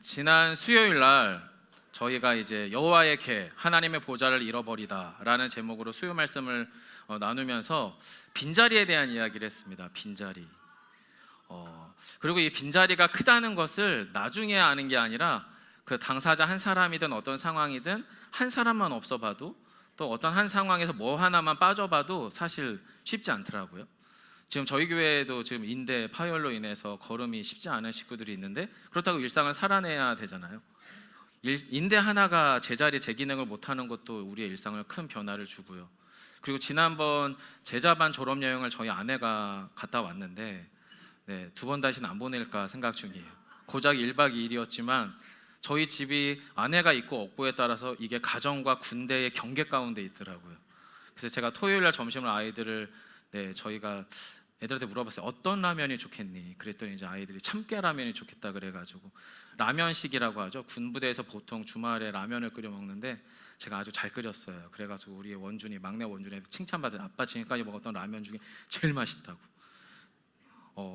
지난 수요일 날 저희가 이제 여호와의 궤, 하나님의 보좌를 잃어버리다라는 제목으로 수요 말씀을 나누면서 빈자리에 대한 이야기를 했습니다. 빈자리. 그리고 이 빈자리가 크다는 것을 나중에 아는 게 아니라 그 당사자 한 사람이든 어떤 상황이든 한 사람만 없어봐도, 또 어떤 한 상황에서 뭐 하나만 빠져봐도 사실 쉽지 않더라고요. 지금 저희 교회에도 지금 인대 파열로 인해서 걸음이 쉽지 않은 식구들이 있는데, 그렇다고 일상을 살아내야 되잖아요. 인대 하나가 제자리 제기능을 못하는 것도 우리의 일상을 큰 변화를 주고요. 그리고 지난번 제자반 졸업여행을 저희 아내가 갔다 왔는데, 두 번 다시는 안 보낼까 생각 중이에요. 고작 1박 2일이었지만 저희 집이 아내가 있고 없고에 따라서 이게 가정과 군대의 경계 가운데 있더라고요. 그래서 제가 토요일 날 점심을 저희가 애들한테 물어봤어요. 어떤 라면이 좋겠니? 그랬더니 이제 아이들이 참깨 라면이 좋겠다 그래가지고, 라면식이라고 하죠. 군부대에서 보통 주말에 라면을 끓여 먹는데 제가 아주 잘 끓였어요. 그래가지고 우리의 원준이, 막내 원준이한테 칭찬받은, 아빠 지금까지 먹었던 라면 중에 제일 맛있다고.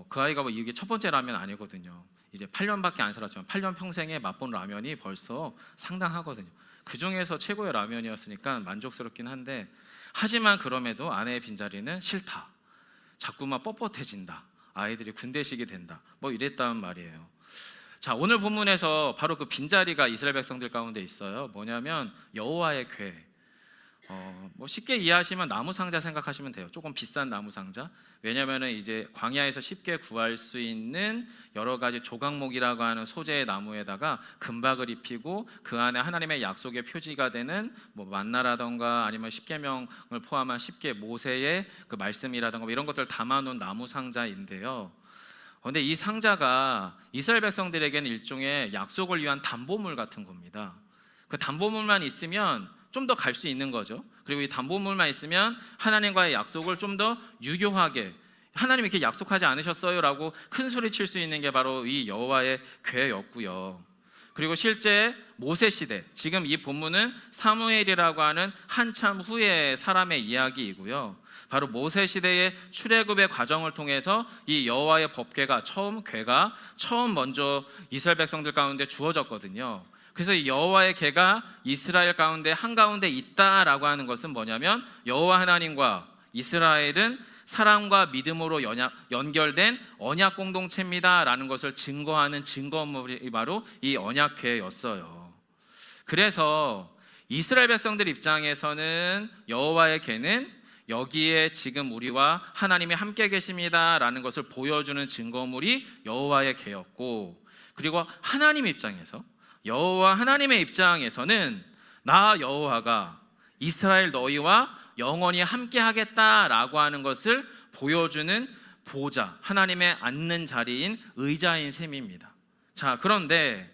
그 아이가 이게 첫 번째 라면 아니거든요. 이제 8년밖에 안 살았지만 8년 평생에 맛본 라면이 벌써 상당하거든요. 그 중에서 최고의 라면이었으니까 만족스럽긴 한데, 하지만 그럼에도 아내의 빈자리는 싫다. 자꾸만 뻣뻣해진다. 아이들이 군대식이 된다. 이랬단 말이에요. 자, 오늘 본문에서 바로 그 빈자리가 이스라엘 백성들 가운데 있어요. 뭐냐면 여호와의 궤. 쉽게 이해하시면 나무 상자 생각하시면 돼요. 조금 비싼 나무 상자. 왜냐면은 이제 광야에서 쉽게 구할 수 있는 여러 가지 조각목이라고 하는 소재의 나무에다가 금박을 입히고 그 안에 하나님의 약속의 표지가 되는 만나라던가 아니면 십계명을 포함한 10개 모세의 그 말씀이라던가 이런 것들을 담아놓은 나무 상자인데요. 그런데 이 상자가 이스라엘 백성들에게는 일종의 약속을 위한 담보물 같은 겁니다. 그 담보물만 있으면 좀 더 갈 수 있는 거죠. 그리고 이 담보물만 있으면 하나님과의 약속을 좀 더 유효하게, 하나님이 이렇게 약속하지 않으셨어요? 라고 큰 소리 칠 수 있는 게 바로 이 여호와의 궤였고요. 그리고 실제 모세 시대, 지금 이 본문은 사무엘이라고 하는 한참 후의 사람의 이야기이고요. 바로 모세 시대의 출애굽의 과정을 통해서 이 여호와의 법궤가 처음 먼저 이스라엘 백성들 가운데 주어졌거든요. 그래서 이 여호와의 궤가 이스라엘 가운데 한가운데 있다라고 하는 것은 뭐냐면, 여호와 하나님과 이스라엘은 사랑과 믿음으로 연결된 언약 공동체입니다라는 것을 증거하는 증거물이 바로 이 언약궤였어요. 그래서 이스라엘 백성들 입장에서는 여호와의 궤는 여기에 지금 우리와 하나님이 함께 계십니다라는 것을 보여주는 증거물이 여호와의 궤였고, 그리고 여호와 하나님의 입장에서는 나 여호와가 이스라엘 너희와 영원히 함께 하겠다라고 하는 것을 보여주는 보좌, 하나님의 앉는 자리인 의자인 셈입니다. 자, 그런데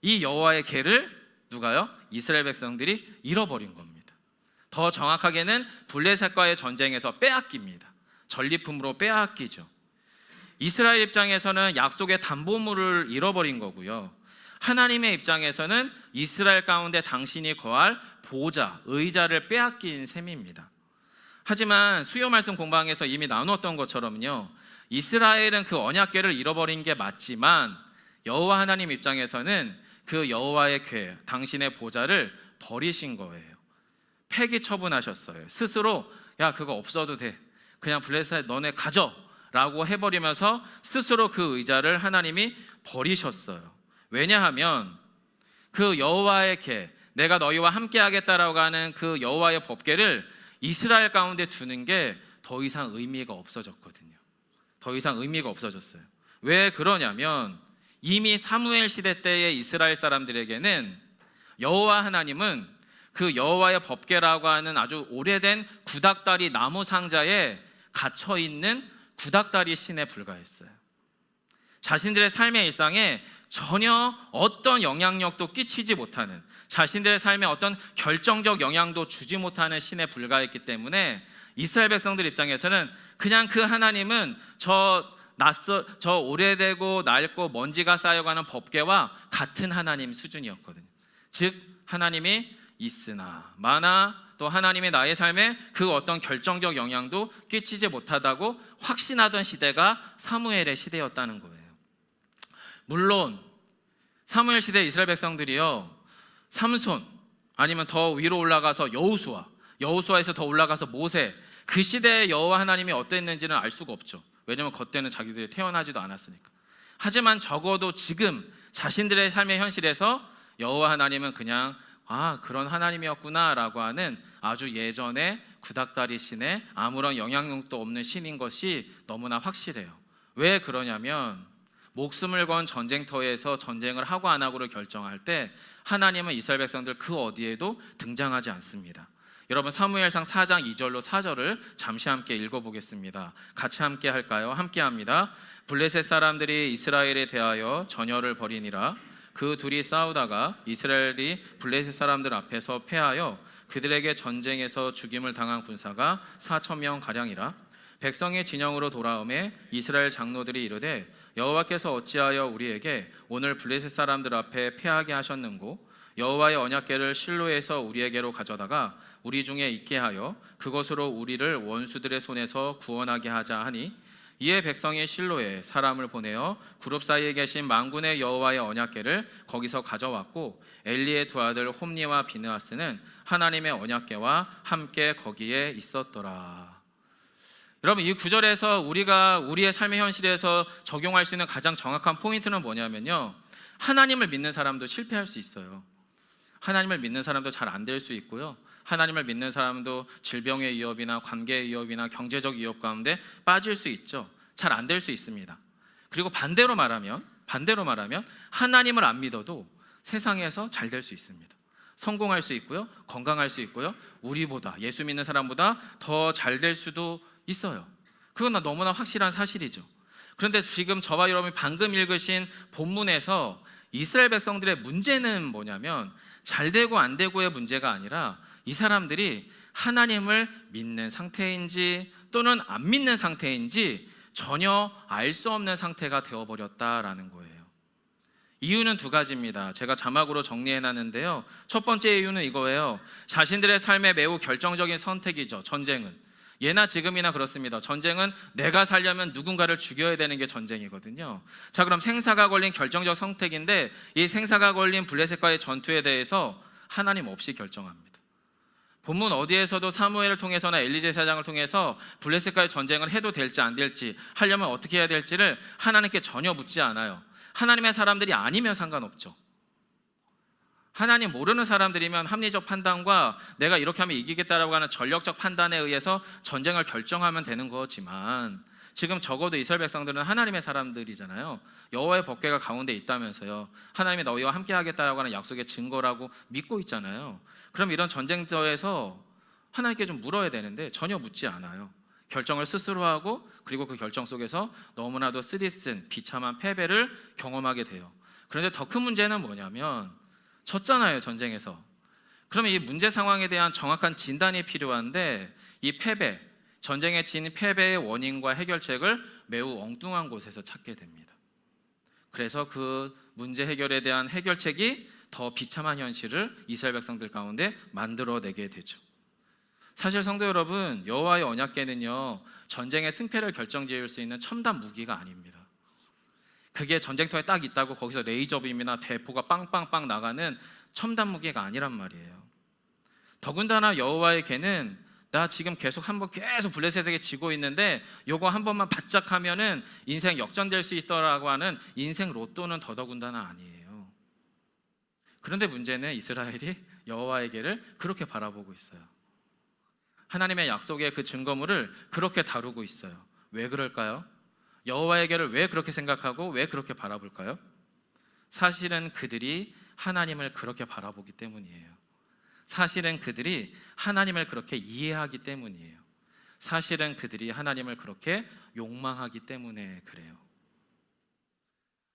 이 여호와의 궤를 누가요? 이스라엘 백성들이 잃어버린 겁니다. 더 정확하게는 블레셋과의 전쟁에서 빼앗깁니다. 전리품으로 빼앗기죠. 이스라엘 입장에서는 약속의 담보물을 잃어버린 거고요. 하나님의 입장에서는 이스라엘 가운데 당신이 거할 보좌, 의자를 빼앗긴 셈입니다. 하지만 수요 말씀 공방에서 이미 나누었던 것처럼요, 이스라엘은 그 언약궤를 잃어버린 게 맞지만 여호와 하나님 입장에서는 그 여호와의 궤, 당신의 보좌를 버리신 거예요. 폐기 처분하셨어요. 스스로 그거 없어도 돼, 그냥 블레셋 너네 가져 라고 해버리면서 스스로 그 의자를 하나님이 버리셨어요. 왜냐하면 그 여호와의 궤, 내가 너희와 함께 하겠다라고 하는 그 여호와의 법궤를 이스라엘 가운데 두는 게 더 이상 의미가 없어졌거든요. 더 이상 의미가 없어졌어요. 왜 그러냐면, 이미 사무엘 시대 때의 이스라엘 사람들에게는 여호와 하나님은 그 여호와의 법궤라고 하는 아주 오래된 구닥다리 나무 상자에 갇혀있는 구닥다리 신에 불과했어요. 자신들의 삶의 일상에 전혀 어떤 영향력도 끼치지 못하는, 자신들의 삶에 어떤 결정적 영향도 주지 못하는 신에 불과했기 때문에 이스라엘 백성들 입장에서는 그냥 그 하나님은 저 오래되고 낡고 먼지가 쌓여가는 법궤와 같은 하나님 수준이었거든요. 즉 하나님이 있으나 마나 또 하나님의 나의 삶에 그 어떤 결정적 영향도 끼치지 못하다고 확신하던 시대가 사무엘의 시대였다는 거예요. 물론 사무엘 시대 이스라엘 백성들이요, 삼손 아니면 더 위로 올라가서 여호수아에서 더 올라가서 모세, 그 시대의 여호와 하나님이 어땠는지는 알 수가 없죠. 왜냐하면 그때는 자기들이 태어나지도 않았으니까. 하지만 적어도 지금 자신들의 삶의 현실에서 여호와 하나님은 그냥 그런 하나님이었구나 라고 하는 아주 예전에 구닥다리 신의 아무런 영향력도 없는 신인 것이 너무나 확실해요. 왜 그러냐면 목숨을 건 전쟁터에서 전쟁을 하고 안 하고를 결정할 때 하나님은 이스라엘 백성들 그 어디에도 등장하지 않습니다. 여러분, 사무엘상 4장 2절로 4절을 잠시 함께 읽어보겠습니다. 같이 함께 할까요? 함께 합니다. 블레셋 사람들이 이스라엘에 대하여 전열을 벌이니라. 그 둘이 싸우다가 이스라엘이 블레셋 사람들 앞에서 패하여 그들에게 전쟁에서 죽임을 당한 군사가 4,000명 가량이라. 백성의 진영으로 돌아오매 이스라엘 장로들이 이르되 여호와께서 어찌하여 우리에게 오늘 블레셋 사람들 앞에 패하게 하셨는고 여호와의 언약궤를 실로에서 우리에게로 가져다가 우리 중에 있게 하여 그것으로 우리를 원수들의 손에서 구원하게 하자 하니, 이에 백성이 실로에 사람을 보내어 그룹 사이에 계신 만군의 여호와의 언약궤를 거기서 가져왔고 엘리의 두 아들 홈니와 비느하스는 하나님의 언약궤와 함께 거기에 있었더라. 여러분, 이 구절에서 우리가 우리의 삶의 현실에서 적용할 수 있는 가장 정확한 포인트는 뭐냐면요, 하나님을 믿는 사람도 실패할 수 있어요. 하나님을 믿는 사람도 잘 안 될 수 있고요, 하나님을 믿는 사람도 질병의 위협이나 관계의 위협이나 경제적 위협 가운데 빠질 수 있죠. 잘 안 될 수 있습니다. 그리고 반대로 말하면 하나님을 안 믿어도 세상에서 잘 될 수 있습니다. 성공할 수 있고요, 건강할 수 있고요, 우리보다, 예수 믿는 사람보다 더 잘 될 수도 있어요. 그건 너무나 확실한 사실이죠. 그런데 지금 저와 여러분이 방금 읽으신 본문에서 이스라엘 백성들의 문제는 뭐냐면 잘 되고 안 되고의 문제가 아니라 이 사람들이 하나님을 믿는 상태인지 또는 안 믿는 상태인지 전혀 알 수 없는 상태가 되어버렸다라는 거예요. 이유는 두 가지입니다. 제가 자막으로 정리해놨는데요, 첫 번째 이유는 이거예요. 자신들의 삶에 매우 결정적인 선택이죠. 전쟁은 예나 지금이나 그렇습니다. 전쟁은 내가 살려면 누군가를 죽여야 되는 게 전쟁이거든요. 자, 그럼 생사가 걸린 결정적 선택인데 이 생사가 걸린 블레셋과의 전투에 대해서 하나님 없이 결정합니다. 본문 어디에서도 사무엘을 통해서나 엘리 제사장을 통해서 블레셋과의 전쟁을 해도 될지 안 될지, 하려면 어떻게 해야 될지를 하나님께 전혀 묻지 않아요. 하나님의 사람들이 아니면 상관없죠. 하나님 모르는 사람들이면 합리적 판단과 내가 이렇게 하면 이기겠다라고 하는 전력적 판단에 의해서 전쟁을 결정하면 되는 거지만, 지금 적어도 이스라엘 백성들은 하나님의 사람들이잖아요. 여호와의 법궤가 가운데 있다면서요, 하나님이 너희와 함께 하겠다라고 하는 약속의 증거라고 믿고 있잖아요. 그럼 이런 전쟁터에서 하나님께 좀 물어야 되는데 전혀 묻지 않아요. 결정을 스스로 하고, 그리고 그 결정 속에서 너무나도 쓰디쓴 비참한 패배를 경험하게 돼요. 그런데 더 큰 문제는 뭐냐면 졌잖아요, 전쟁에서. 그러면 이 문제 상황에 대한 정확한 진단이 필요한데, 이 패배, 전쟁에 진 패배의 원인과 해결책을 매우 엉뚱한 곳에서 찾게 됩니다. 그래서 그 문제 해결에 대한 해결책이 더 비참한 현실을 이스라엘 백성들 가운데 만들어내게 되죠. 사실 성도 여러분, 여호와의 언약궤는요, 전쟁의 승패를 결정지을 수 있는 첨단 무기가 아닙니다. 그게 전쟁터에 딱 있다고 거기서 레이저빔이나 대포가 빵빵빵 나가는 첨단 무기가 아니란 말이에요. 더군다나 여호와의 궤는 나 지금 계속 블레셋에게 지고 있는데 요거 한 번만 바짝 하면은 인생 역전될 수 있더라고 하는 인생 로또는 더더군다나 아니에요. 그런데 문제는 이스라엘이 여호와의 궤를 그렇게 바라보고 있어요. 하나님의 약속의 그 증거물을 그렇게 다루고 있어요. 왜 그럴까요? 여호와의 궤를 왜 그렇게 생각하고 왜 그렇게 바라볼까요? 사실은 그들이 하나님을 그렇게 바라보기 때문이에요. 사실은 그들이 하나님을 그렇게 이해하기 때문이에요. 사실은 그들이 하나님을 그렇게 욕망하기 때문에 그래요.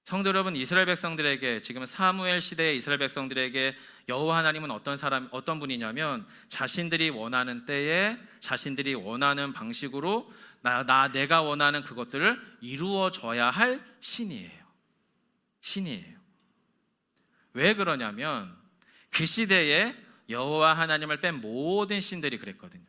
성도 여러분, 이스라엘 백성들에게, 지금 사무엘 시대의 이스라엘 백성들에게 여호와 하나님은 어떤 분이냐면 자신들이 원하는 때에 자신들이 원하는 방식으로 내가 원하는 그것들을 이루어줘야 할 신이에요. 왜 그러냐면 그 시대에 여호와 하나님을 뺀 모든 신들이 그랬거든요.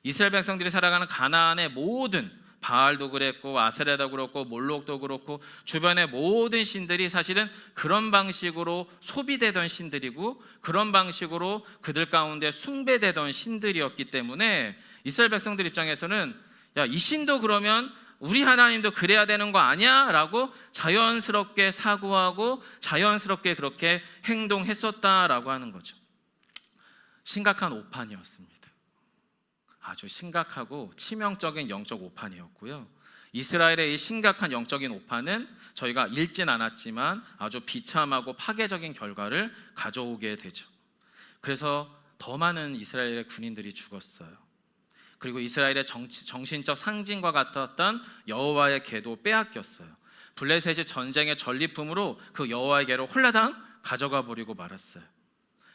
이스라엘 백성들이 살아가는 가나안의 모든 바알도 그랬고 아세라도 그렇고 몰록도 그렇고 주변의 모든 신들이 사실은 그런 방식으로 소비되던 신들이고 그런 방식으로 그들 가운데 숭배되던 신들이었기 때문에 이스라엘 백성들 입장에서는 야, 이 신도 그러면 우리 하나님도 그래야 되는 거 아니야? 라고 자연스럽게 사고하고 자연스럽게 그렇게 행동했었다라고 하는 거죠. 심각한 오판이었습니다. 아주 심각하고 치명적인 영적 오판이었고요. 이스라엘의 이 심각한 영적인 오판은 저희가 읽진 않았지만 아주 비참하고 파괴적인 결과를 가져오게 되죠. 그래서 더 많은 이스라엘의 군인들이 죽었어요. 그리고 이스라엘의 정신적 상징과 같았던 여호와의 궤도 빼앗겼어요. 블레셋이 전쟁의 전리품으로 그 여호와의 궤를 홀라당 가져가 버리고 말았어요.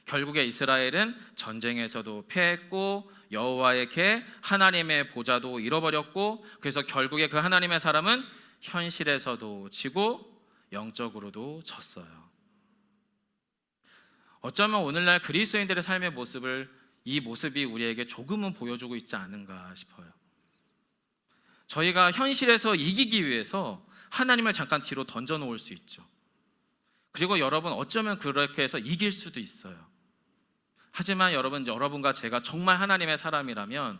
결국에 이스라엘은 전쟁에서도 패했고 여호와의 궤 하나님의 보좌도 잃어버렸고 그래서 결국에 그 하나님의 사람은 현실에서도 지고 영적으로도 졌어요. 어쩌면 오늘날 그리스도인들의 삶의 이 모습이 우리에게 조금은 보여주고 있지 않은가 싶어요. 저희가 현실에서 이기기 위해서 하나님을 잠깐 뒤로 던져놓을 수 있죠. 그리고 여러분 어쩌면 그렇게 해서 이길 수도 있어요. 하지만 여러분과 제가 정말 하나님의 사람이라면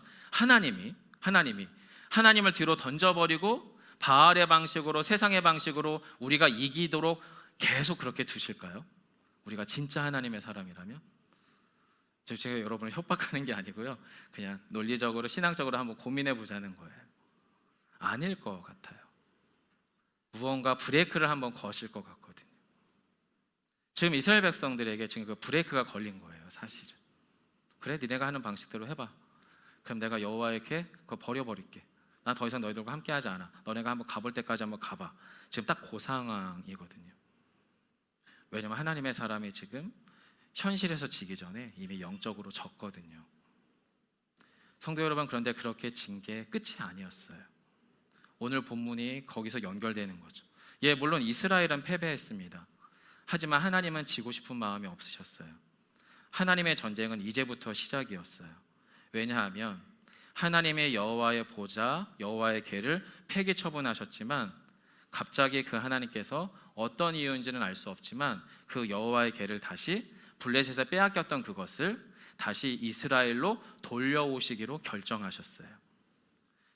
하나님을 뒤로 던져버리고 바알의 방식으로 세상의 방식으로 우리가 이기도록 계속 그렇게 두실까요? 우리가 진짜 하나님의 사람이라면? 제가 여러분을 협박하는 게 아니고요, 그냥 논리적으로 신앙적으로 한번 고민해 보자는 거예요. 아닐 것 같아요. 무언가 브레이크를 한번 거실 것 같거든요. 지금 이스라엘 백성들에게 지금 그 브레이크가 걸린 거예요. 사실은 그래 니네가 하는 방식대로 해봐. 그럼 내가 여호와에게 그거 버려버릴게. 난 더 이상 너희들과 함께하지 않아. 너네가 한번 가볼 때까지 한번 가봐. 지금 딱 그 상황이거든요. 왜냐면 하나님의 사람이 지금 현실에서 지기 전에 이미 영적으로 졌거든요. 성도 여러분, 그런데 그렇게 진 게 끝이 아니었어요. 오늘 본문이 거기서 연결되는 거죠. 예, 물론 이스라엘은 패배했습니다. 하지만 하나님은 지고 싶은 마음이 없으셨어요. 하나님의 전쟁은 이제부터 시작이었어요. 왜냐하면 하나님의 여호와의 보좌, 여호와의 궤를 폐기 처분하셨지만 갑자기 그 하나님께서 어떤 이유인지는 알 수 없지만 그 여호와의 궤를 다시 블레셋에 빼앗겼던 그것을 다시 이스라엘로 돌려오시기로 결정하셨어요.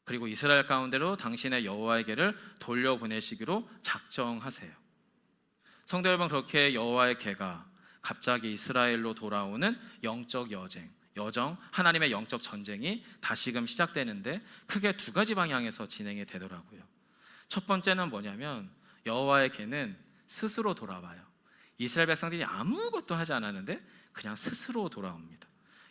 그리고 이스라엘 가운데로 당신의 여호와의 궤를 돌려보내시기로 작정하세요. 성도 여러분, 그렇게 여호와의 궤가 갑자기 이스라엘로 돌아오는 영적 여정, 하나님의 영적 전쟁이 다시금 시작되는데 크게 두 가지 방향에서 진행이 되더라고요. 첫 번째는 뭐냐면 여호와의 궤는 스스로 돌아와요. 이스라엘 백성들이 아무것도 하지 않았는데 그냥 스스로 돌아옵니다.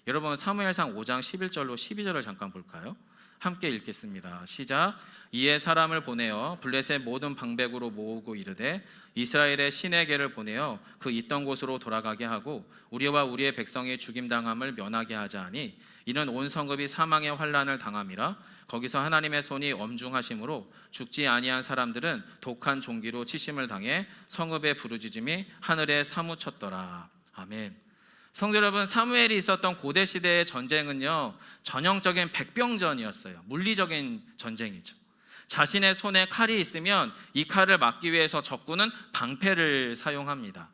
여러분, 사무엘상 5장 11절로 12절을 잠깐 볼까요? 함께 읽겠습니다. 시작. 이에 사람을 보내어 블레셋 모든 방백으로 모으고 이르되 이스라엘의 신의 궤를 보내어 그 있던 곳으로 돌아가게 하고 우리와 우리의 백성이 죽임당함을 면하게 하자 하니 이는 온 성읍이 사망의 환난을 당함이라. 거기서 하나님의 손이 엄중하심으로 죽지 아니한 사람들은 독한 종기로 치심을 당해 성읍의 부르짖음이 하늘에 사무쳤더라. 아멘. 성도 여러분, 사무엘이 있었던 고대 시대의 전쟁은요, 전형적인 백병전이었어요. 물리적인 전쟁이죠. 자신의 손에 칼이 있으면 이 칼을 막기 위해서 적군은 방패를 사용합니다.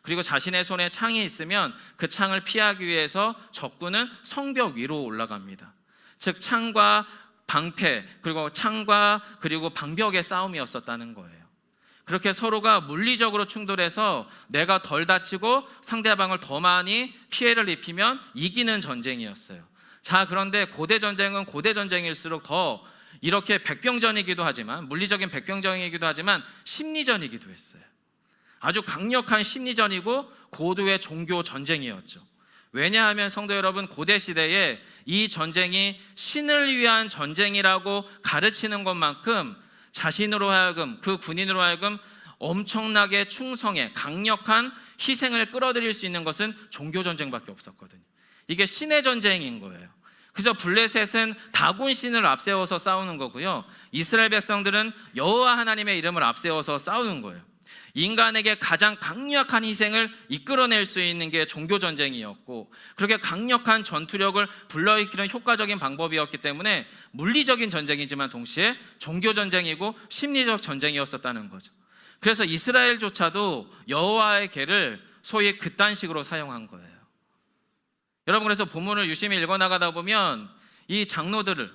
그리고 자신의 손에 창이 있으면 그 창을 피하기 위해서 적군은 성벽 위로 올라갑니다. 즉 창과 방패, 그리고 창과 그리고 방벽의 싸움이었었다는 거예요. 그렇게 서로가 물리적으로 충돌해서 내가 덜 다치고 상대방을 더 많이 피해를 입히면 이기는 전쟁이었어요. 자, 그런데 고대 전쟁은 고대 전쟁일수록 더 이렇게 백병전이기도 하지만, 물리적인 백병전이기도 하지만 심리전이기도 했어요. 아주 강력한 심리전이고 고도의 종교 전쟁이었죠. 왜냐하면 성도 여러분, 고대 시대에 이 전쟁이 신을 위한 전쟁이라고 가르치는 것만큼 자신으로 하여금, 그 군인으로 하여금 엄청나게 충성해 강력한 희생을 끌어들일 수 있는 것은 종교전쟁밖에 없었거든요. 이게 신의 전쟁인 거예요. 그래서 블레셋은 다곤 신을 앞세워서 싸우는 거고요, 이스라엘 백성들은 여호와 하나님의 이름을 앞세워서 싸우는 거예요. 인간에게 가장 강력한 희생을 이끌어낼 수 있는 게 종교전쟁이었고, 그렇게 강력한 전투력을 불러일으키는 효과적인 방법이었기 때문에 물리적인 전쟁이지만 동시에 종교전쟁이고 심리적 전쟁이었었다는 거죠. 그래서 이스라엘조차도 여호와의 궤를 소위 그딴 식으로 사용한 거예요. 여러분, 그래서 본문을 유심히 읽어나가다 보면 이 장로들을,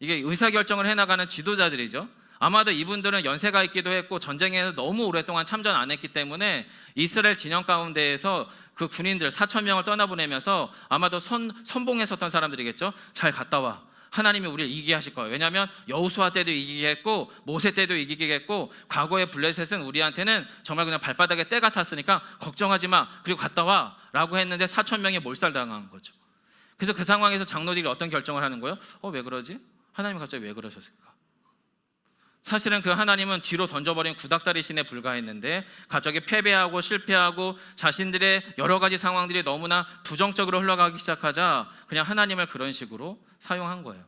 이게 의사결정을 해나가는 지도자들이죠. 아마도 이분들은 연세가 있기도 했고 전쟁에서 너무 오랫동안 참전 안 했기 때문에 이스라엘 진영 가운데에서 그 군인들 4,000명을 떠나보내면서 아마도 선봉에 섰던 사람들이겠죠. 잘 갔다 와, 하나님이 우리를 이기게 하실 거예요. 왜냐하면 여호수아 때도 이기게 했고 모세 때도 이기게 했고 과거의 블레셋은 우리한테는 정말 그냥 발바닥에 때 같았으니까 걱정하지 마, 그리고 갔다 와 라고 했는데 4,000명이 몰살당한 거죠. 그래서 그 상황에서 장로들이 어떤 결정을 하는 거예요? 왜 그러지? 하나님이 갑자기 왜 그러셨을까? 사실은 그 하나님은 뒤로 던져버린 구닥다리 신에 불과했는데 갑자기 패배하고 실패하고 자신들의 여러 가지 상황들이 너무나 부정적으로 흘러가기 시작하자 그냥 하나님을 그런 식으로 사용한 거예요.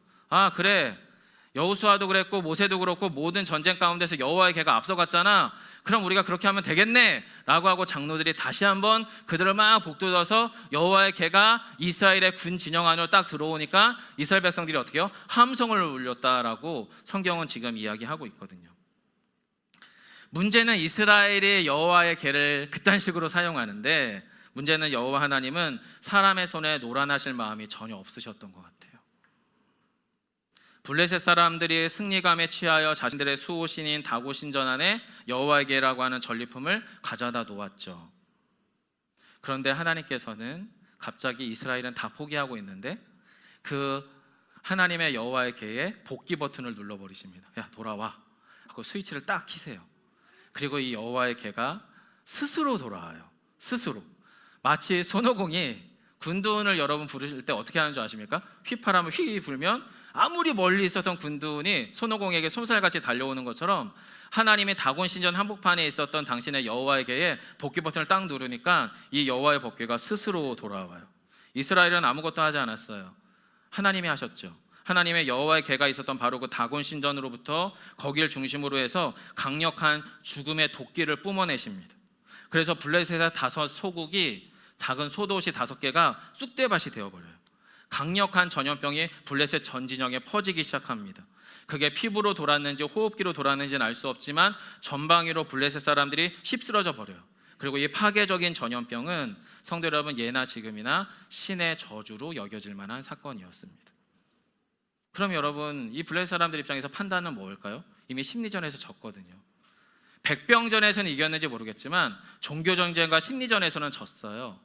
그래, 여호수아도 그랬고 모세도 그렇고 모든 전쟁 가운데서 여호와의 궤가 앞서갔잖아, 그럼 우리가 그렇게 하면 되겠네 라고 하고 장로들이 다시 한번 그들을 막 북돋아서 여호와의 궤가 이스라엘의 군 진영 안으로 딱 들어오니까 이스라엘 백성들이 어떻게 해요? 함성을 울렸다라고 성경은 지금 이야기하고 있거든요. 문제는 이스라엘이 여호와의 궤를 그딴 식으로 사용하는데, 문제는 여호와 하나님은 사람의 손에 노란하실 마음이 전혀 없으셨던 것 같아요. 블레셋 사람들이 승리감에 취하여 자신들의 수호신인 다고 신전 안에 여호와의 궤라고 하는 전리품을 가져다 놓았죠. 그런데 하나님께서는 갑자기 이스라엘은 다 포기하고 있는데 그 하나님의 여호와의 궤에 복귀 버튼을 눌러버리십니다. 야, 돌아와 하고 스위치를 딱 키세요. 그리고 이 여호와의 궤가 스스로 돌아와요. 스스로. 마치 손오공이 군두운을 여러분 부르실 때 어떻게 하는 줄 아십니까? 휘파람을 휘 불면 아무리 멀리 있었던 군두운이 손오공에게 솜살같이 달려오는 것처럼 하나님의 다곤 신전 한복판에 있었던 당신의 여호와의 궤에 복귀 버튼을 딱 누르니까 이 여호와의 복귀가 스스로 돌아와요. 이스라엘은 아무것도 하지 않았어요. 하나님이 하셨죠. 하나님의 여호와의 궤가 있었던 바로 그 다곤 신전으로부터 거기를 중심으로 해서 강력한 죽음의 도끼를 뿜어내십니다. 그래서 블레셋의 5 소국이 작은 소도시 5개가 쑥대밭이 되어버려요. 강력한 전염병이 블레셋 전 진영에 퍼지기 시작합니다. 그게 피부로 돌았는지 호흡기로 돌았는지는 알 수 없지만 전방위로 블레셋 사람들이 휩쓸어져 버려요. 그리고 이 파괴적인 전염병은 성도 여러분, 예나 지금이나 신의 저주로 여겨질 만한 사건이었습니다. 그럼 여러분, 이 블레셋 사람들 입장에서 판단은 뭘까요? 이미 심리전에서 졌거든요. 백병전에서는 이겼는지 모르겠지만 종교전쟁과 심리전에서는 졌어요.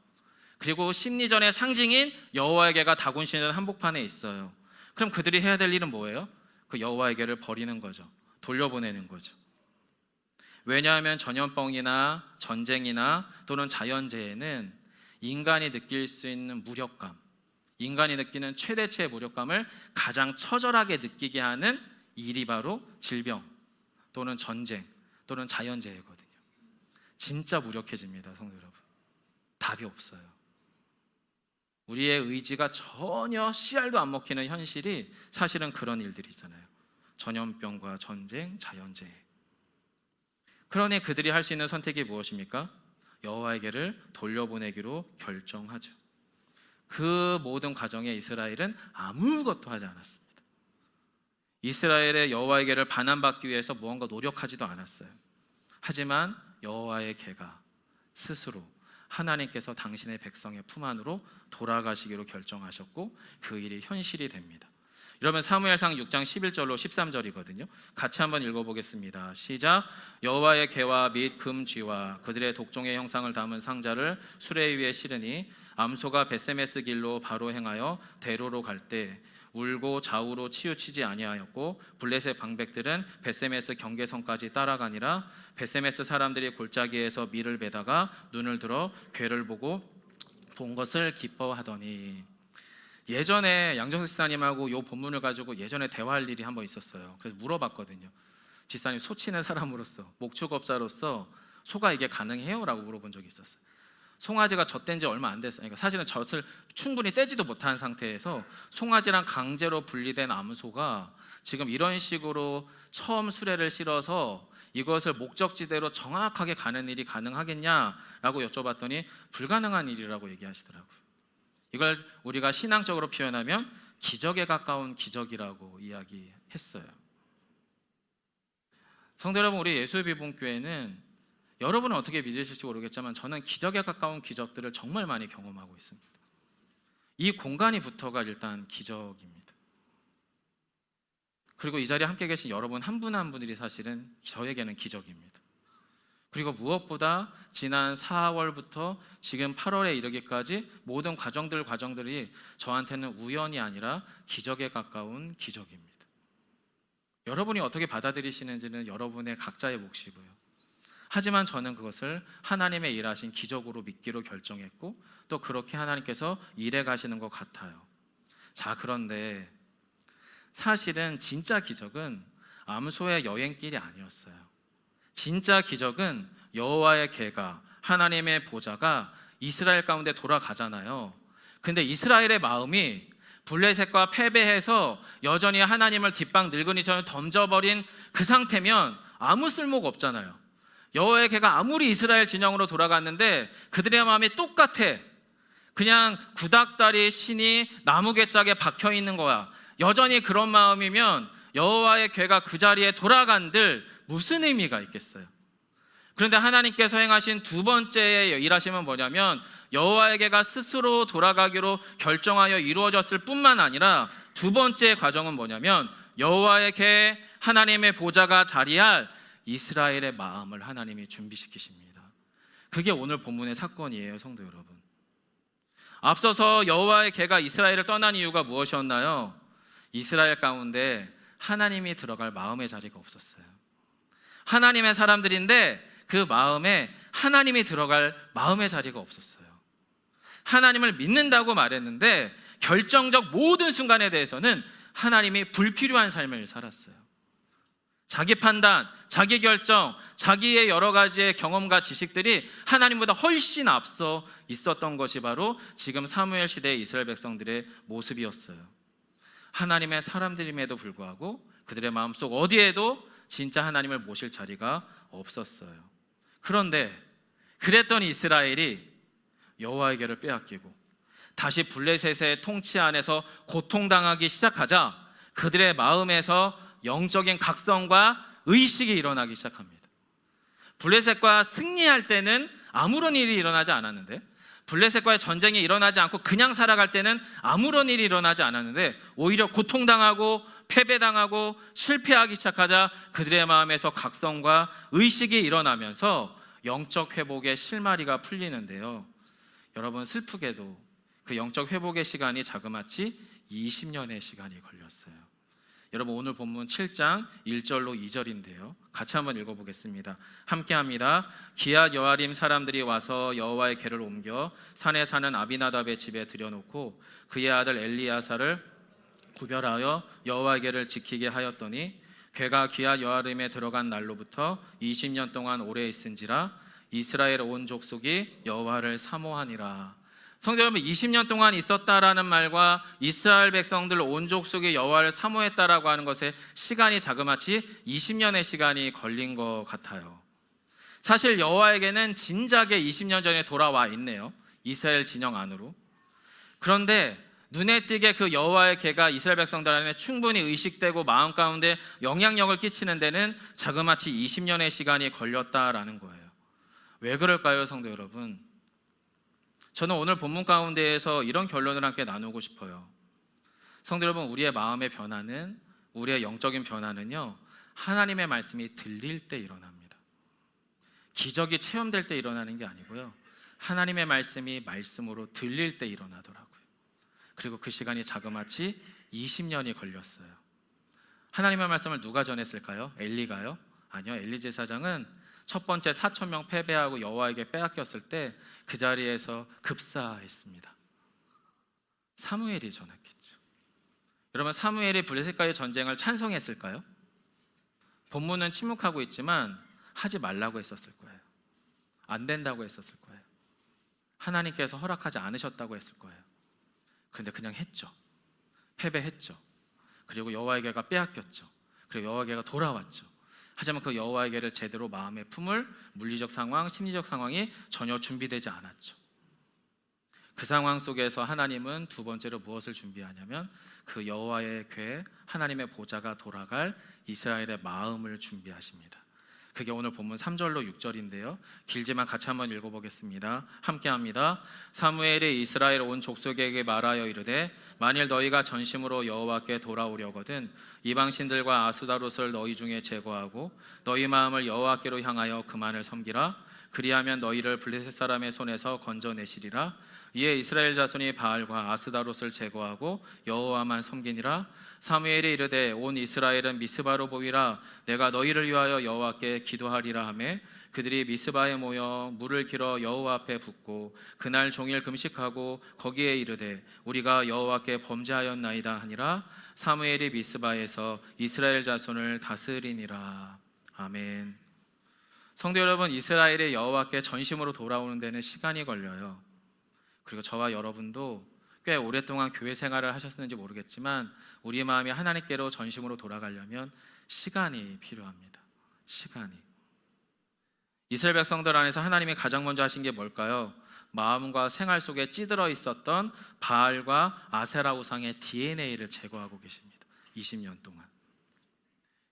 그리고 심리전의 상징인 여호와의 궤가 다곤 신전 한복판에 있어요. 그럼 그들이 해야 될 일은 뭐예요? 그 여호와의 궤를 버리는 거죠. 돌려보내는 거죠. 왜냐하면 전염병이나 전쟁이나 또는 자연재해는 인간이 느낄 수 있는 무력감, 인간이 느끼는 최대치의 무력감을 가장 처절하게 느끼게 하는 일이 바로 질병 또는 전쟁 또는 자연재해거든요. 진짜 무력해집니다, 성도 여러분. 답이 없어요. 우리의 의지가 전혀 씨알도 안 먹히는 현실이 사실은 그런 일들이잖아요. 전염병과 전쟁, 자연재해. 그러니 그들이 할 수 있는 선택이 무엇입니까? 여호와의 궤를 돌려보내기로 결정하죠. 그 모든 과정에 이스라엘은 아무것도 하지 않았습니다. 이스라엘의 여호와의 궤를 반환받기 위해서 무언가 노력하지도 않았어요. 하지만 여호와의 궤가 스스로 하나님께서 당신의 백성의 품 안으로 돌아가시기로 결정하셨고 그 일이 현실이 됩니다. 여러분, 사무엘상 6장 11절로 13절이거든요. 같이 한번 읽어보겠습니다. 시작. 여호와의 궤와 및 금쥐와 그들의 독종의 형상을 담은 상자를 수레 위에 실으니 암소가 벳세메스 길로 바로 행하여 대로로 갈 때 울고 좌우로 치우치지 아니하였고 블레셋 방백들은 벳세메스 경계선까지 따라가니라. 벳세메스 사람들이 골짜기에서 밀을 베다가 눈을 들어 궤를 보고 본 것을 기뻐하더니. 예전에 양정석 지사님하고 이 본문을 가지고 예전에 대화할 일이 한번 있었어요. 그래서 물어봤거든요. 지사님, 소 치는 사람으로서, 목축업자로서 소가 이게 가능해요? 라고 물어본 적이 있었어요. 송아지가 젖된 지 얼마 안 됐어요. 그러니까 사실은 젖을 충분히 떼지도 못한 상태에서 송아지랑 강제로 분리된 암소가 지금 이런 식으로 처음 수레를 실어서 이것을 목적지대로 정확하게 가는 일이 가능하겠냐라고 여쭤봤더니 불가능한 일이라고 얘기하시더라고요. 이걸 우리가 신앙적으로 표현하면 기적에 가까운 기적이라고 이야기했어요. 성도 여러분, 우리 예수비봉교회는 여러분은 어떻게 믿으실지 모르겠지만 저는 기적에 가까운 기적들을 정말 많이 경험하고 있습니다. 이 공간이부터가 일단 기적입니다. 그리고 이 자리에 함께 계신 여러분 한 분 한 분들이 사실은 저에게는 기적입니다. 그리고 무엇보다 지난 4월부터 지금 8월에 이르기까지 모든 과정들이 저한테는 우연이 아니라 기적에 가까운 기적입니다. 여러분이 어떻게 받아들이시는지는 여러분의 각자의 몫이고요. 하지만 저는 그것을 하나님의 일하신 기적으로 믿기로 결정했고 또 그렇게 하나님께서 일해 가시는 것 같아요. 자, 그런데 사실은 진짜 기적은 암소의 여행길이 아니었어요. 진짜 기적은 여호와의 궤가, 하나님의 보좌가 이스라엘 가운데 돌아가잖아요. 근데 이스라엘의 마음이 블레셋과 패배해서 여전히 하나님을 뒷방 늙은이처럼 던져버린 그 상태면 아무 쓸모가 없잖아요. 여호와의 궤가 아무리 이스라엘 진영으로 돌아갔는데 그들의 마음이 똑같아. 그냥 구닥다리 신이 나무개짝에 박혀 있는 거야. 여전히 그런 마음이면 여호와의 궤가 그 자리에 돌아간들 무슨 의미가 있겠어요? 그런데 하나님께서 행하신 두 번째의 일하심은 뭐냐면 여호와의 궤가 스스로 돌아가기로 결정하여 이루어졌을 뿐만 아니라 두 번째 과정은 뭐냐면 여호와의 궤, 하나님의 보좌가 자리할 이스라엘의 마음을 하나님이 준비시키십니다. 그게 오늘 본문의 사건이에요, 성도 여러분. 앞서서 여호와의 궤가 이스라엘을 떠난 이유가 무엇이었나요? 이스라엘 가운데 하나님이 들어갈 마음의 자리가 없었어요. 하나님의 사람들인데 그 마음에 하나님이 들어갈 마음의 자리가 없었어요. 하나님을 믿는다고 말했는데 결정적 모든 순간에 대해서는 하나님이 불필요한 삶을 살았어요. 자기 판단, 자기 결정, 자기의 여러 가지의 경험과 지식들이 하나님보다 훨씬 앞서 있었던 것이 바로 지금 사무엘 시대의 이스라엘 백성들의 모습이었어요. 하나님의 사람들임에도 불구하고 그들의 마음속 어디에도 진짜 하나님을 모실 자리가 없었어요. 그런데 그랬던 이스라엘이 여호와의 궤를 빼앗기고 다시 블레셋의 통치 안에서 고통당하기 시작하자 그들의 마음에서 영적인 각성과 의식이 일어나기 시작합니다. 블레셋과 승리할 때는 아무런 일이 일어나지 않았는데 블레셋과의 전쟁이 일어나지 않고 그냥 살아갈 때는 아무런 일이 일어나지 않았는데 오히려 고통당하고 패배당하고 실패하기 시작하자 그들의 마음에서 각성과 의식이 일어나면서 영적 회복의 실마리가 풀리는데요. 여러분, 슬프게도 그 영적 회복의 시간이 자그마치 20년의 시간이 걸렸어요. 여러분, 오늘 본문 7장 1절로 2절인데요. 같이 한번 읽어보겠습니다. 함께합니다. 기앗 여아림 사람들이 와서 여호와의 궤를 옮겨 산에 사는 아비나답의 집에 들여놓고 그의 아들 엘리야사를 구별하여 여호와의 궤를 지키게 하였더니 궤가 기앗 여아림에 들어간 날로부터 20년 동안 오래 있은지라 이스라엘 온 족속이 여호와를 사모하니라. 성도 여러분, 20년 동안 있었다라는 말과 이스라엘 백성들 온 족속이 여호와를 사모했다라고 하는 것에 시간이 자그마치 20년의 시간이 걸린 것 같아요. 사실 여호와에게는 진작에 20년 전에 돌아와 있네요. 이스라엘 진영 안으로. 그런데 눈에 띄게 그 여호와의 궤가 이스라엘 백성들 안에 충분히 의식되고 마음 가운데 영향력을 끼치는 데는 자그마치 20년의 시간이 걸렸다라는 거예요. 왜 그럴까요, 성도 여러분? 저는 오늘 본문 가운데에서 이런 결론을 함께 나누고 싶어요. 성도 여러분, 우리의 마음의 변화는, 우리의 영적인 변화는요, 하나님의 말씀이 들릴 때 일어납니다. 기적이 체험될 때 일어나는 게 아니고요, 하나님의 말씀이 말씀으로 들릴 때 일어나더라고요. 그리고 그 시간이 자그마치 20년이 걸렸어요. 하나님의 말씀을 누가 전했을까요? 엘리가요? 아니요, 엘리 제사장은 첫 번째 4,000명 패배하고 여호와에게 빼앗겼을 때 그 자리에서 급사했습니다. 사무엘이 전했겠죠. 여러분, 사무엘이 블레셋과의 전쟁을 찬성했을까요? 본문은 침묵하고 있지만 하지 말라고 했었을 거예요. 안 된다고 했었을 거예요. 하나님께서 허락하지 않으셨다고 했을 거예요. 그런데 그냥 했죠. 패배했죠. 그리고 여호와의 궤가 빼앗겼죠. 그리고 여호와의 궤가 돌아왔죠. 하지만 그 여호와의 계를 제대로 마음에 품을 물리적 상황, 심리적 상황이 전혀 준비되지 않았죠. 그 상황 속에서 하나님은 두 번째로 무엇을 준비하냐면 그 여호와의 궤, 하나님의 보좌가 돌아갈 이스라엘의 마음을 준비하십니다. 그게 오늘 본문 3절로 6절인데요. 길지만 같이 한번 읽어보겠습니다. 함께합니다. 사무엘이 이스라엘 온 족속에게 말하여 이르되 만일 너희가 전심으로 여호와께 돌아오려거든 이방신들과 아스다롯을 너희 중에 제거하고 너희 마음을 여호와께로 향하여 그만을 섬기라. 그리하면 너희를 블레셋 사람의 손에서 건져내시리라. 이에 이스라엘 자손이 바알과 아스다롯을 제거하고 여호와만 섬기니라. 사무엘이 이르되 온 이스라엘은 미스바로 보이라. 내가 너희를 위하여 여호와께 기도하리라 하매 그들이 미스바에 모여 물을 길어 여호와 앞에 붓고 그날 종일 금식하고 거기에 이르되 우리가 여호와께 범죄하였나이다 하니라. 사무엘이 미스바에서 이스라엘 자손을 다스리니라. 아멘. 성도 여러분, 이스라엘의 여호와께 전심으로 돌아오는 데는 시간이 걸려요. 그리고 저와 여러분도 꽤 오랫동안 교회 생활을 하셨는지 모르겠지만 우리 마음이 하나님께로 전심으로 돌아가려면 시간이 필요합니다. 시간이. 이스라엘 백성들 안에서 하나님이 가장 먼저 하신 게 뭘까요? 마음과 생활 속에 찌들어 있었던 바알과 아세라 우상의 DNA를 제거하고 계십니다. 20년 동안.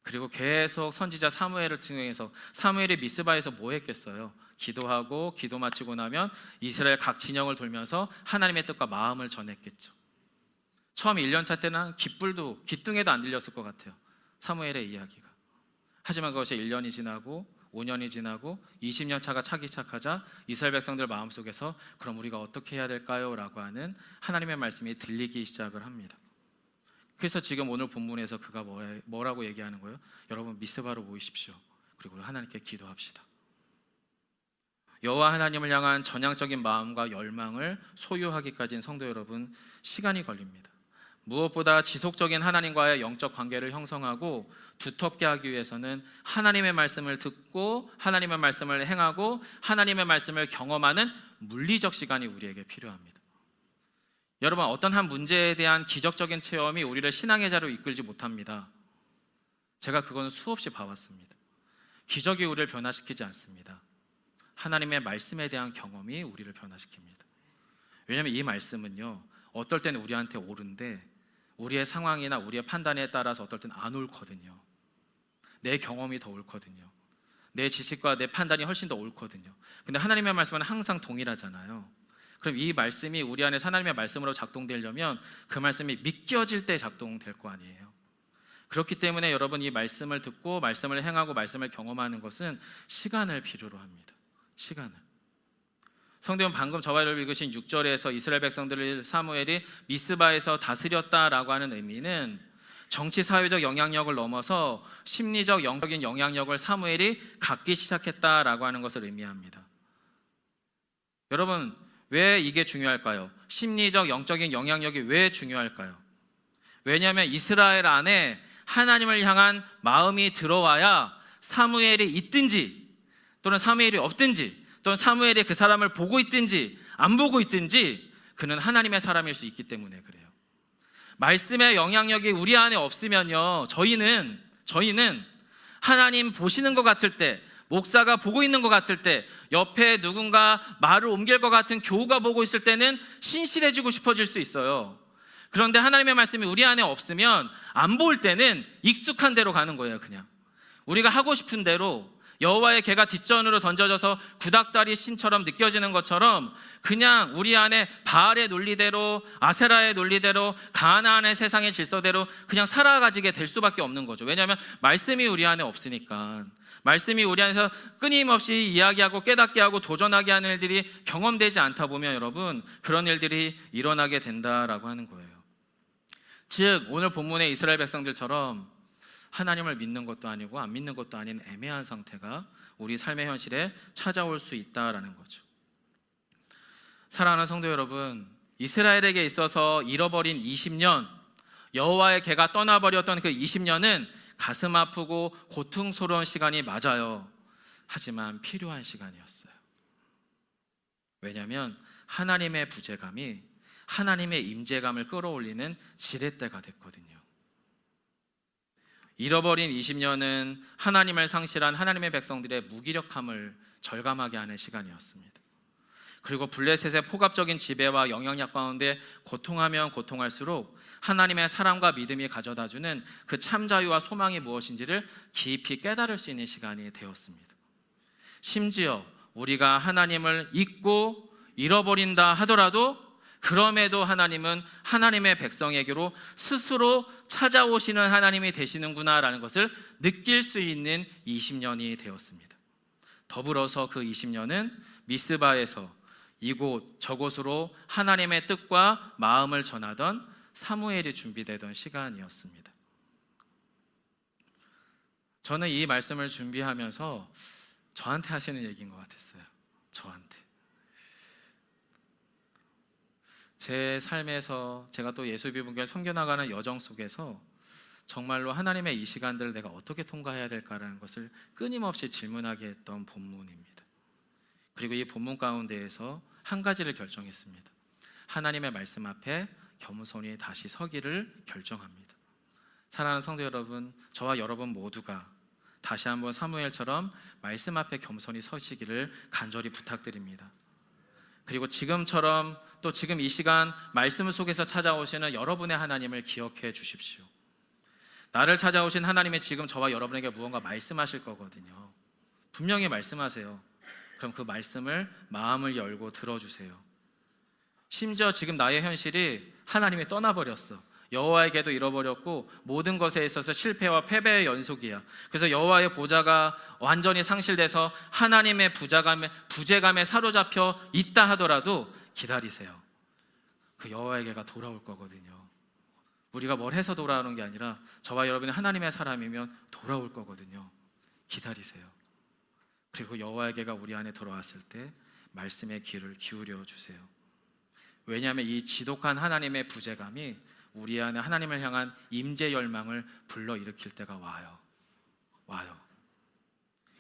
그리고 계속 선지자 사무엘을 통해서 사무엘이 미스바에서 뭐 했겠어요? 기도하고 기도 마치고 나면 이스라엘 각 진영을 돌면서 하나님의 뜻과 마음을 전했겠죠. 처음 1년차 때는 기둥에도 안 들렸을 것 같아요. 사무엘의 이야기가. 하지만 그것이 1년이 지나고 5년이 지나고 20년 차가 차기 시작하자 이스라엘 백성들 마음속에서 그럼 우리가 어떻게 해야 될까요? 라고 하는 하나님의 말씀이 들리기 시작을 합니다. 그래서 지금 오늘 본문에서 그가 뭐라고 얘기하는 거예요? 여러분 미스바로 모이십시오. 그리고 하나님께 기도합시다. 여호와 하나님을 향한 전향적인 마음과 열망을 소유하기까지는 성도 여러분 시간이 걸립니다. 무엇보다 지속적인 하나님과의 영적 관계를 형성하고 두텁게 하기 위해서는 하나님의 말씀을 듣고 하나님의 말씀을 행하고 하나님의 말씀을 경험하는 물리적 시간이 우리에게 필요합니다. 여러분, 어떤 한 문제에 대한 기적적인 체험이 우리를 신앙의 자리로 이끌지 못합니다. 제가 그건 수없이 봐왔습니다. 기적이 우리를 변화시키지 않습니다. 하나님의 말씀에 대한 경험이 우리를 변화시킵니다. 왜냐하면 이 말씀은요, 어떨 때는 우리한테 옳은데 우리의 상황이나 우리의 판단에 따라서 어떨 때는 안 옳거든요. 내 경험이 더 옳거든요. 내 지식과 내 판단이 훨씬 더 옳거든요. 근데 하나님의 말씀은 항상 동일하잖아요. 그럼 이 말씀이 우리 안에 하나님의 말씀으로 작동되려면 그 말씀이 믿겨질 때 작동될 거 아니에요. 그렇기 때문에 여러분 이 말씀을 듣고 말씀을 행하고 말씀을 경험하는 것은 시간을 필요로 합니다. 시간을. 성도 여러분, 방금 저와 여러분 읽으신 6절에서 이스라엘 백성들을 사무엘이 미스바에서 다스렸다라고 하는 의미는 정치 사회적 영향력을 넘어서 심리적 영적인 영향력을 사무엘이 갖기 시작했다라고 하는 것을 의미합니다. 여러분, 왜 이게 중요할까요? 심리적 영적인 영향력이 왜 중요할까요? 왜냐하면 이스라엘 안에 하나님을 향한 마음이 들어와야 사무엘이 있든지 또는 사무엘이 없든지 또는 사무엘이 그 사람을 보고 있든지 안 보고 있든지 그는 하나님의 사람일 수 있기 때문에 그래요. 말씀의 영향력이 우리 안에 없으면요, 저희는 하나님 보시는 것 같을 때, 목사가 보고 있는 것 같을 때, 옆에 누군가 말을 옮길 것 같은 교우가 보고 있을 때는 신실해지고 싶어질 수 있어요. 그런데 하나님의 말씀이 우리 안에 없으면 안 볼 때는 익숙한 대로 가는 거예요. 그냥 우리가 하고 싶은 대로, 여호와의 개가 뒷전으로 던져져서 구닥다리 신처럼 느껴지는 것처럼 그냥 우리 안에 바알의 논리대로, 아세라의 논리대로, 가나안의 세상의 질서대로 그냥 살아가지게 될 수밖에 없는 거죠. 왜냐하면 말씀이 우리 안에 없으니까. 말씀이 우리 안에서 끊임없이 이야기하고 깨닫게 하고 도전하게 하는 일들이 경험되지 않다 보면 여러분 그런 일들이 일어나게 된다라고 하는 거예요. 즉 오늘 본문의 이스라엘 백성들처럼 하나님을 믿는 것도 아니고 안 믿는 것도 아닌 애매한 상태가 우리 삶의 현실에 찾아올 수 있다라는 거죠. 사랑하는 성도 여러분, 이스라엘에게 있어서 잃어버린 20년, 여호와의 개가 떠나버렸던 그 20년은 가슴 아프고 고통스러운 시간이 맞아요. 하지만 필요한 시간이었어요. 왜냐하면 하나님의 부재감이 하나님의 임재감을 끌어올리는 지렛대가 됐거든요. 잃어버린 20년은 하나님을 상실한 하나님의 백성들의 무기력함을 절감하게 하는 시간이었습니다. 그리고 블레셋의 폭압적인 지배와 영향력 가운데 고통하면 고통할수록 하나님의 사랑과 믿음이 가져다주는 그 참 자유와 소망이 무엇인지를 깊이 깨달을 수 있는 시간이 되었습니다. 심지어 우리가 하나님을 잊고 잃어버린다 하더라도 그럼에도 하나님은 하나님의 백성에게로 스스로 찾아오시는 하나님이 되시는구나라는 것을 느낄 수 있는 20년이 되었습니다. 더불어서 그 20년은 미스바에서 이곳 저곳으로 하나님의 뜻과 마음을 전하던 사무엘이 준비되던 시간이었습니다. 저는 이 말씀을 준비하면서 저한테 하시는 얘기인 것 같았어요. 저한테. 제 삶에서 제가 또 예수비문교를 섬겨나가는 여정 속에서 정말로 하나님의 이 시간들을 내가 어떻게 통과해야 될까라는 것을 끊임없이 질문하게 했던 본문입니다. 그리고 이 본문 가운데에서 한 가지를 결정했습니다. 하나님의 말씀 앞에 겸손히 다시 서기를 결정합니다. 사랑하는 성도 여러분, 저와 여러분 모두가 다시 한번 사무엘처럼 말씀 앞에 겸손히 서시기를 간절히 부탁드립니다. 그리고 지금처럼 또 지금 이 시간 말씀 속에서 찾아오시는 여러분의 하나님을 기억해 주십시오. 나를 찾아오신 하나님이 지금 저와 여러분에게 무언가 말씀하실 거거든요. 분명히 말씀하세요. 그럼 그 말씀을 마음을 열고 들어주세요. 심지어 지금 나의 현실이 하나님이 떠나버렸어. 여호와에게도 잃어버렸고 모든 것에 있어서 실패와 패배의 연속이야. 그래서 여호와의 보좌가 완전히 상실돼서 하나님의 부재감에 사로잡혀 있다 하더라도 기다리세요. 그 여호와에게가 돌아올 거거든요. 우리가 뭘 해서 돌아오는 게 아니라 저와 여러분이 하나님의 사람이면 돌아올 거거든요. 기다리세요. 그리고 여호와에게가 우리 안에 들어왔을 때 말씀의 귀를 기울여 주세요. 왜냐하면 이 지독한 하나님의 부재감이 우리 안에 하나님을 향한 임재 열망을 불러일으킬 때가 와요.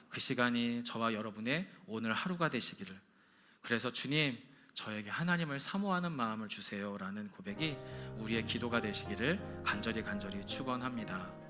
그 시간이 저와 여러분의 오늘 하루가 되시기를. 그래서 주님, 저에게 하나님을 사모하는 마음을 주세요라는 고백이 우리의 기도가 되시기를 간절히 축원합니다.